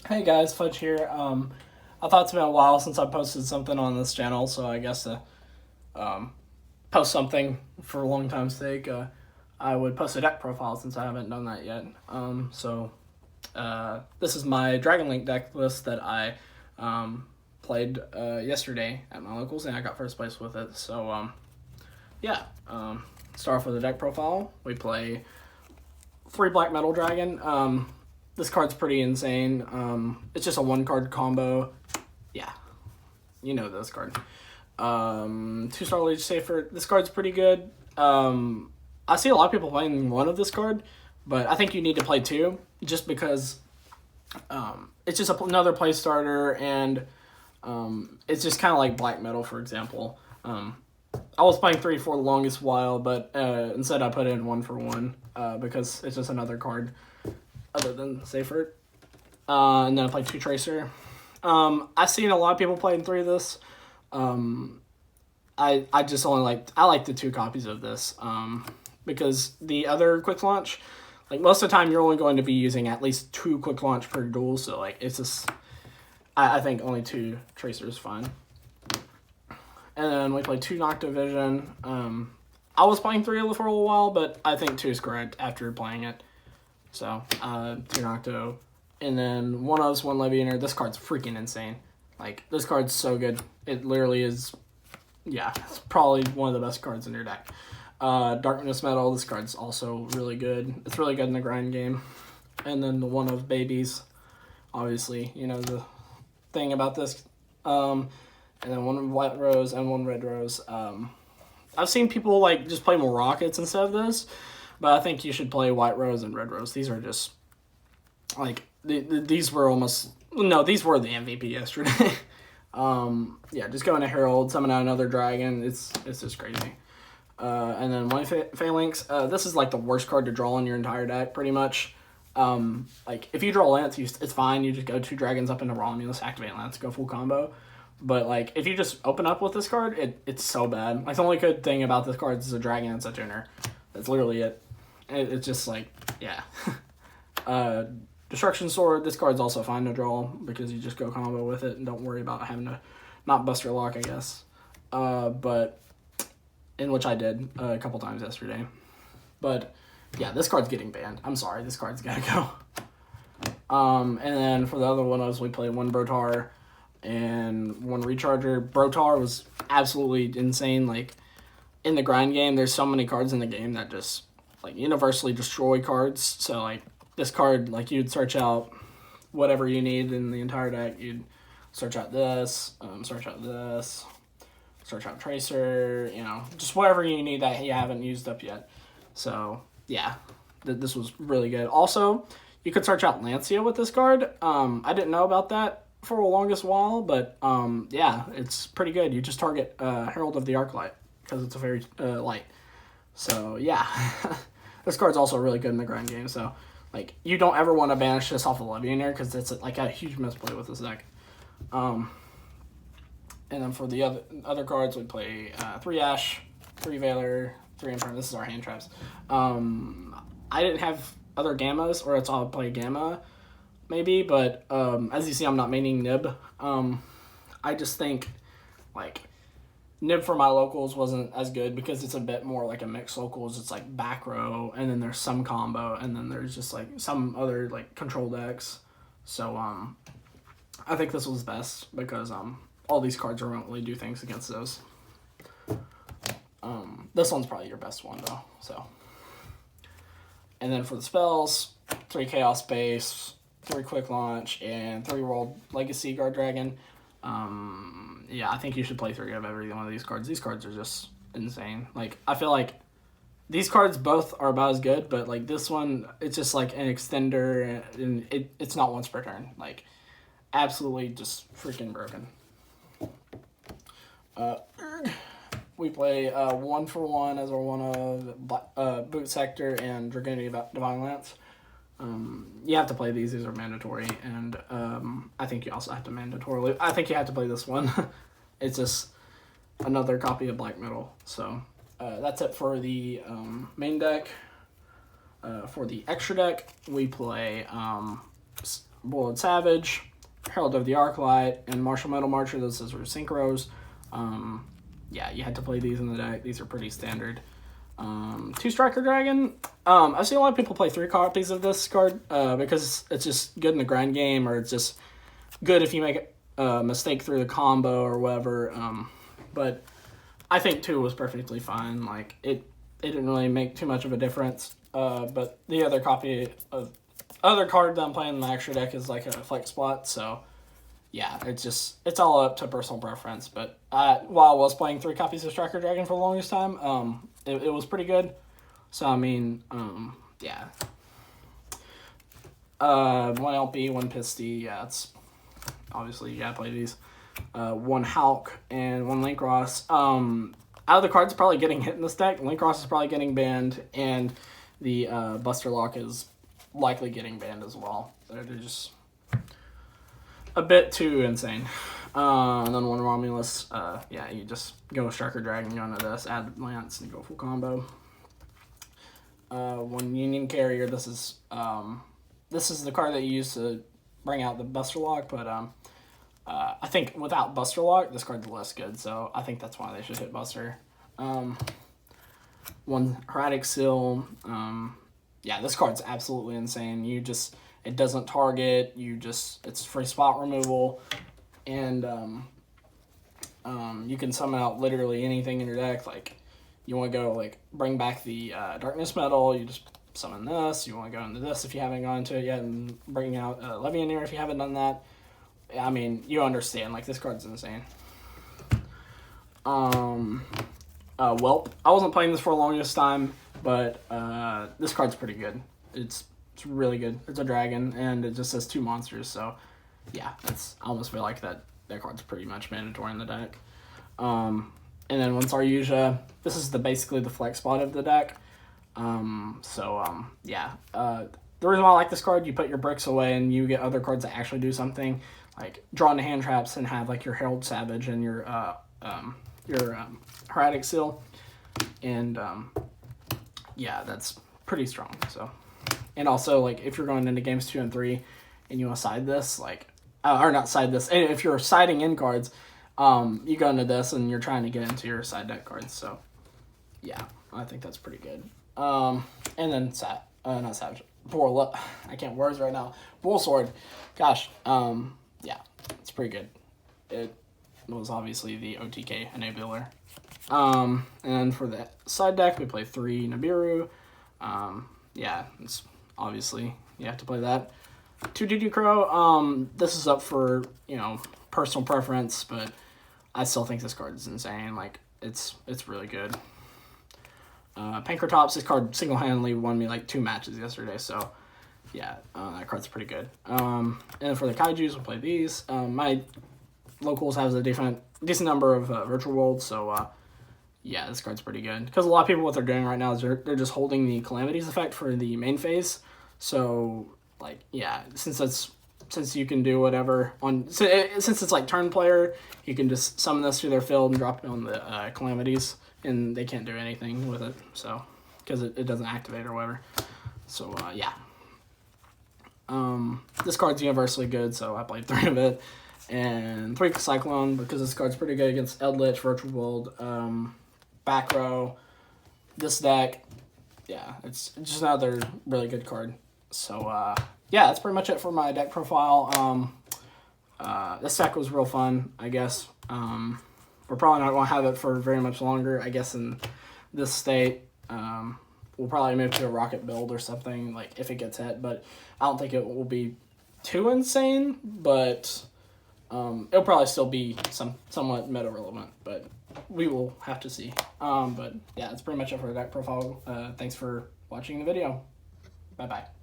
Hey guys, Fudge here. I thought it's been a while since I posted something on this channel, so I guess to um, post something for a long time's sake, I would post a deck profile since I haven't done that yet. This is my Dragon Link deck list that I played yesterday at my locals, and I got first place with it. Yeah. Start off with the deck profile. We play 3 Black Metal Dragon. This card's pretty insane. It's just a 1-card combo. Yeah, you know this card. 2-star Leech Safer. This card's pretty good. I see a lot of people playing 1 of this card, but I think you need to play 2 just because it's just another play starter, and it's just kind of like Black Metal, for example. I was playing 3 for the longest while, but instead I put in 1 for 1 because it's just another card other than Safer. And then I played 2 Tracer. I've seen a lot of people playing 3 of this. I just only like the 2 copies of this because the other quick launch, like most of the time you're only going to be using at least 2 quick launch per duel, so like it's just I think only 2 Tracers is fine. And then we played 2 Nocta Vision. I was playing 3 for a little while, but I think 2 is correct after playing it. So, 2 Nocto. And then 1 O's, 1 Levianer. This card's freaking insane. Like, this card's so good. It literally is, yeah, it's probably one of the best cards in your deck. Darkness Metal. This card's also really good. It's really good in the grind game. And then the 1 of Babies. Obviously, you know the thing about this. And then 1 White Rose and 1 Red Rose. I've seen people like just play more Rockets instead of this, but I think you should play White Rose and Red Rose. These are just like these were these were the MVP yesterday. Yeah, just go into Herald, summon out another dragon. It's just crazy. And then 1 Phalanx. This is like the worst card to draw in your entire deck, pretty much. Like if you draw Lance, it's fine. You just go 2 dragons up into Romulus, activate Lance, go full combo. But, like, if you just open up with this card, it's so bad. Like, the only good thing about this card is a dragon and a tuner. That's literally it. It's just, like, yeah. Destruction Sword, this card's also fine to draw because you just go combo with it and don't worry about having to not bust your lock, I guess. But, in which I did a couple times yesterday. But, yeah, this card's getting banned. I'm sorry, this card's gotta go. And then for the other one, we played 1 Brotar and 1 Recharger. Brotar was absolutely insane. Like, in the grind game, there's so many cards in the game that just, like, universally destroy cards. So, like, this card, like, you'd search out whatever you need in the entire deck. You'd search out this, search out this, search out Tracer, you know, just whatever you need that you haven't used up yet. So, yeah, this was really good. Also, you could search out Lancia with this card. I didn't know about that for the longest while, but yeah, it's pretty good. You just target Herald of the Arclight because it's a very light. So yeah, this card's also really good in the grind game. So like, you don't ever want to banish this off of Levianer because it's like a huge misplay with this deck. And then for the other cards, we play 3 Ash, 3 Valor, 3 Inferno. This is our hand traps. I didn't have other Gammas, or it's all play Gamma. Maybe, but as you see, I'm not maining Nib. I just think, like, Nib for my locals wasn't as good because it's a bit more like a mixed locals. It's like back row, and then there's some combo, and then there's just like some other like control decks. So I think this was best because all these cards remotely do things against those. This one's probably your best one though. So, and then for the spells, 3 Chaos Base, 3 Quick Launch, and 3 World Legacy Guard Dragon. Yeah, I think you should play 3 of every one of these cards. These cards are just insane. Like, I feel like these cards both are about as good, but, like, this one, it's just, like, an extender, and it's not once per turn. Like, absolutely just freaking broken. We play 1 for 1 as our 1 of Boot Sector and Dragonity Divine Lance. You have to play these. These are mandatory, and I think you also have to mandatorily. I think you have to play this one. It's just another copy of Black Metal. So that's it for the main deck. For the extra deck, we play Bullet Savage, Herald of the Arclight, and Martial Metal Marcher. Those are synchros. Yeah, you had to play these in the deck. These are pretty standard. 2 Striker Dragon. I've seen a lot of people play 3 copies of this card because it's just good in the grind game, or it's just good if you make a mistake through the combo or whatever. But I think 2 was perfectly fine. Like, it didn't really make too much of a difference. But the other card that I'm playing in the extra deck is like a flex spot, so yeah, it's all up to personal preference. But while I was playing 3 copies of Striker Dragon for the longest time, it was pretty good. So I mean, yeah. 1 LP, 1 Pisty, yeah, it's obviously you gotta play these. 1 Hulk and 1 Linkross. Out of the cards probably getting hit in this deck, Linkross is probably getting banned, and the Buster Lock is likely getting banned as well. They're just a bit too insane. And then 1 Romulus, yeah, you just go Striker Dragon, go into this, add Lance, and go full combo. 1 Union Carrier, this is the card that you use to bring out the Buster Lock, but I think without Buster Lock, this card's less good, so I think that's why they should hit Buster. 1 Hermetic Seal, yeah, this card's absolutely insane. It doesn't target, it's free spot removal, and you can summon out literally anything in your deck. Like, you want to go, like, bring back the Darkness Metal, you just summon this. You want to go into this if you haven't gone into it yet, and bring out Levianeer if you haven't done that. I mean, you understand, like, this card's insane. Whelp. I wasn't playing this for the longest time, but this card's pretty good. It's really good. It's a dragon, and it just says 2 monsters, so yeah, I almost feel like that card's pretty much mandatory in the deck. And then 1 Saryuja. This is basically the flex spot of the deck. Yeah. The reason why I like this card, you put your bricks away and you get other cards that actually do something, like draw into hand traps and have like your Herald Savage and your Hermetic Seal, and yeah, that's pretty strong. So, and also, like, if you're going into games 2 and 3 and you want to side this, like, or not side this, and if you're siding in cards, you go into this and you're trying to get into your side deck cards. So yeah, I think that's pretty good. And then not Savage, I can't words right now. Bull Sword, gosh, yeah, it's pretty good. It was obviously the OTK enabler. And for the side deck, we play 3 Nibiru. Yeah, it's obviously, you have to play that. 2 Doo Crow, this is up for, personal preference, but I still think this card is insane. Like, it's really good. Pankratops, this card single-handedly won me like 2 matches yesterday, so yeah, that card's pretty good. And for the Kaijus, we'll play these. My locals has a decent number of virtual worlds, so yeah, this card's pretty good. Because a lot of people, what they're doing right now is they're just holding the Calamities effect for the main phase. So, like, yeah, since you can do whatever since it's like turn player, you can just summon this to their field and drop it on the Calamities, and they can't do anything with it, so, because it doesn't activate or whatever. So yeah, this card's universally good, so I played 3 of it, and 3 Cyclone, because this card's pretty good against Eldritch, Virtual World, back row. This deck, yeah, it's just another really good card. So yeah, that's pretty much it for my deck profile. This deck was real fun, I guess. We're probably not going to have it for very much longer, I guess, in this state. We'll probably move to a rocket build or something, like, if it gets hit, but I don't think it will be too insane, but it'll probably still be somewhat meta relevant, but we will have to see. But yeah, that's pretty much it for the deck profile. Thanks for watching the video. Bye-bye.